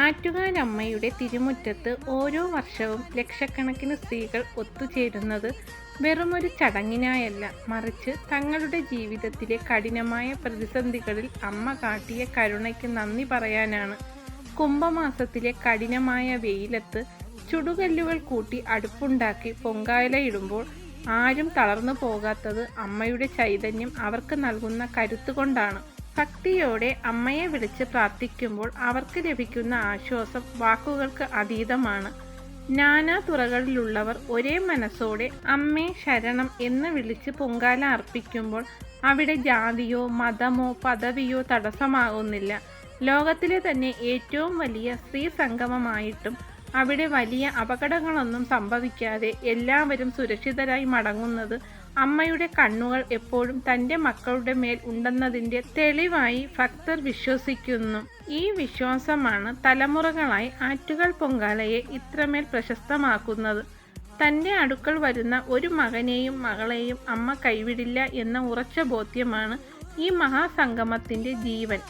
ആറ്റുകാലമ്മയുടെ തിരുമുറ്റത്ത് ഓരോ വർഷവും ലക്ഷക്കണക്കിന് സ്ത്രീകൾ ഒത്തുചേരുന്നത് വെറുമൊരു ചടങ്ങിനായല്ല, മറിച്ച് തങ്ങളുടെ ജീവിതത്തിലെ കഠിനമായ പ്രതിസന്ധികളിൽ അമ്മ കാട്ടിയ കരുണയ്ക്ക് നന്ദി പറയാനാണ്. കുംഭമാസത്തിലെ കഠിനമായ വെയിലത്ത് ചുടുകല്ലുകൾ കൂട്ടി അടുപ്പുണ്ടാക്കി പൊങ്കാലയിടുമ്പോൾ ആരും തളർന്നു പോകാത്തത് അമ്മയുടെ ചൈതന്യം അവർക്ക് നൽകുന്ന കരുത്തുകൊണ്ടാണ്. ഭക്തിയോടെ അമ്മയെ വിളിച്ച് പ്രാർത്ഥിക്കുമ്പോൾ അവർക്ക് ലഭിക്കുന്ന ആശ്വാസം വാക്കുകൾക്ക് അതീതമാണ്. നാനാ തുറകളിലുള്ളവർ ഒരേ മനസ്സോടെ അമ്മേ ശരണം എന്ന് വിളിച്ച് പൊങ്കാല അർപ്പിക്കുമ്പോൾ അവിടെ ജാതിയോ മതമോ പദവിയോ തടസ്സമാകുന്നില്ല. ലോകത്തിലെ തന്നെ ഏറ്റവും വലിയ സ്ത്രീ സംഗമമായിട്ടും അവിടെ വലിയ അപകടങ്ങളൊന്നും സംഭവിക്കാതെ എല്ലാവരും സുരക്ഷിതരായി മടങ്ങുന്നത് അമ്മയുടെ കണ്ണുകൾ എപ്പോഴും തൻ്റെ മക്കളുടെ മേൽ ഉണ്ടെന്നതിൻ്റെ തെളിവായി ഭക്തർ വിശ്വസിക്കുന്നു. ഈ വിശ്വാസമാണ് തലമുറകളായി ആറ്റുകാൽ പൊങ്കാലയെ ഇത്രമേൽ പ്രശസ്തമാക്കുന്നത്. തൻ്റെ അടുക്കൽ വരുന്ന ഒരു മകനെയും മകളെയും അമ്മ കൈവിടില്ല എന്ന ഉറച്ച ബോധ്യമാണ് ഈ മഹാസംഗമത്തിൻ്റെ ജീവൻ.